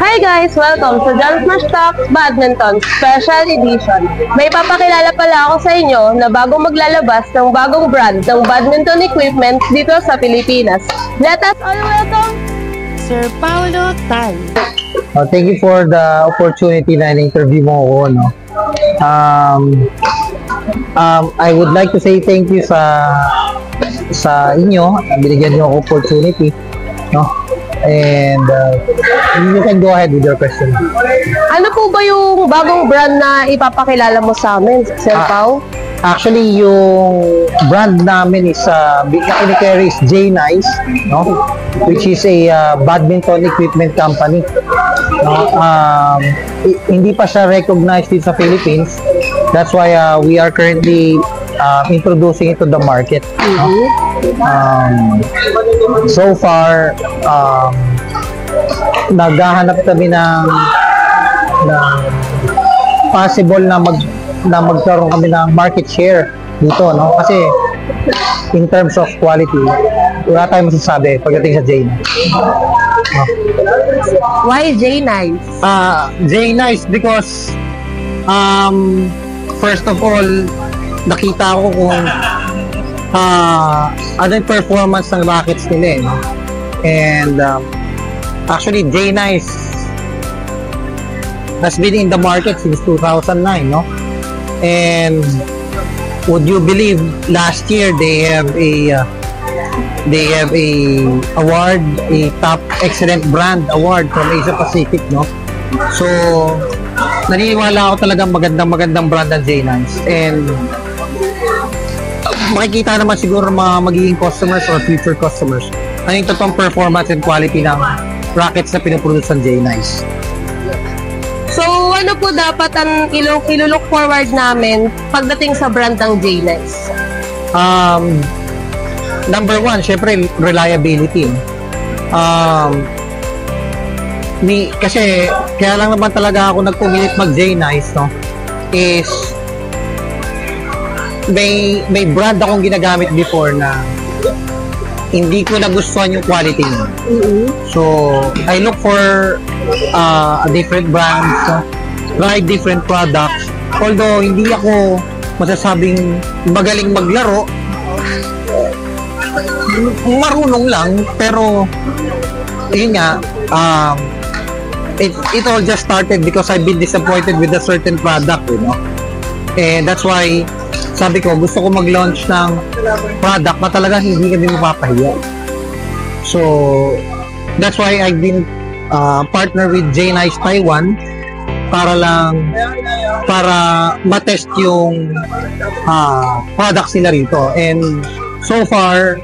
Hi guys! Welcome sa John Smash Talks Badminton Special Edition. May papakilala pala ako sa inyo na bagong maglalabas ng bagong brand ng badminton equipment dito sa Pilipinas. Let us all welcome Sir Paulo Tan. Thank you for the opportunity na in-interview mo ako, no? I would like to say thank you sa inyo, binigyan niyo ako opportunity, no? And you can go ahead with your question. Ano po ba yung bagong brand na ipapakilala mo sa amin, Sir Pao? Actually, yung brand namin is kini-carry is J-Nice, no? Which is a badminton equipment company. No? Hindi pa siya recognized dito sa Philippines. That's why we are currently introducing it to the market. No? So far, naghahanap kami ng possible na magkaroon kami ng market share dito, no? Kasi in terms of quality, wala tayong masasabi pagdating sa J-Nice. Why J-Nice? J-Nice because first of all, nakita ko kung ano yung performance ng rackets nila, eh, no? And actually J-Nice has been in the market since 2009, no? And would you believe last year they have a award, a top excellent brand award from Asia Pacific, no? So naniniwala ako talagang magandang brand ng J-Nice, and makikita naman siguro mga magiging customers or future customers ano yung totoong performance and quality ng rackets na pinuproduce ng J-Nice. So, ano po dapat ang ilulook forward namin pagdating sa brand ng J-Nice? Number one, syempre, reliability. Kasi, kaya lang naman talaga ako nagpumilit mag J-Nice, no? Is, may brand akong ginagamit before na hindi ko nagustuhan yung quality niya. So, I look for a different brands, no? Try different products. Although, hindi ako masasabing magaling maglaro. Marunong lang, pero yun nga, it all just started because I've been disappointed with a certain product, you know? And that's why sabi ko, gusto ko mag-launch ng product na talagang hindi kami mapapahiya. So, that's why I've been partner with J-Nice Taiwan para matest yung products nila rito. And so far,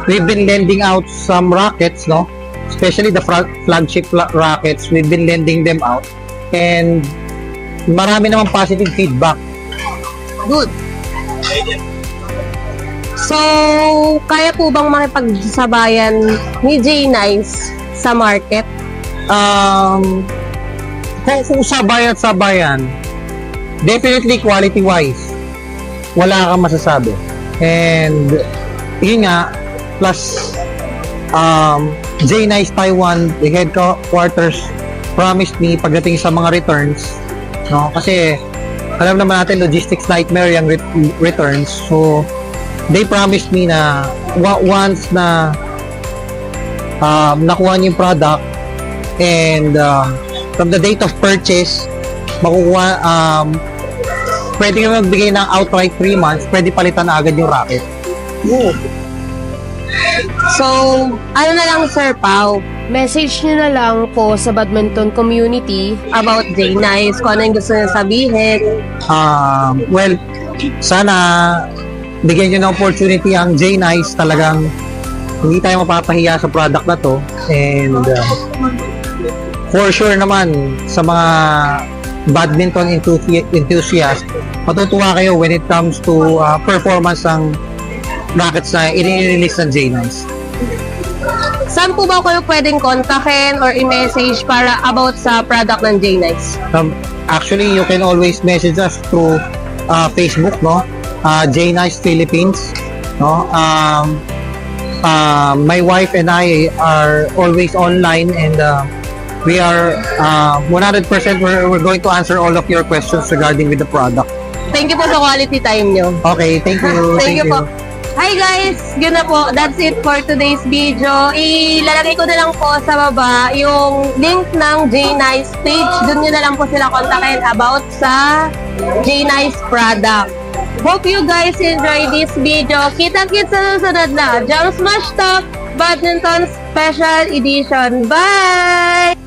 we've been lending out some rackets, no? Especially the flagship rackets, we've been lending them out. And marami namang positive feedback. Good. So, kaya po bang makipagsabayan ni J-Nice sa market? Kung sabayan, definitely quality-wise, wala kang masasabi. And, yun nga, plus, J-Nice Taiwan, the headquarters, promised me pagdating sa mga returns, no? Kasi, alam naman natin, logistics nightmare yung returns. So, they promised me na once na nakuha niyo yung product and from the date of purchase, makukuha, pwede kami magbigay ng outright 3 months, pwede palitan na agad yung racket. So, ano na lang, Sir Pao, message nyo na lang po sa badminton community about J-Nice, kung ano yung gusto nyo sabihin. Well, sana bigyan nyo ng opportunity ang J-Nice. Talagang hindi tayo mapapahiya sa product na to. And for sure naman, sa mga badminton enthusiast, matutuwa kayo when it comes to performance ng rackets na i-release ng J-Nice. Saan po ba kayo pwedeng kontakin or i-message para about sa product ng J-Nice? Actually, you can always message us through Facebook, no? J-Nice Philippines, no? My wife and I are always online, and we are 100% we're going to answer all of your questions regarding with the product. Thank you po sa quality time nyo. Okay, thank you. Thank you po. Hi guys! Yun na po. That's it for today's video. Ilalagay ko na lang po sa baba yung link ng J-Nice page. Doon nyo na lang po sila kontakin about sa J-Nice product. Hope you guys enjoy this video. Kita-kits sa susunod na Jump Smash Talk Badminton Special Edition. Bye!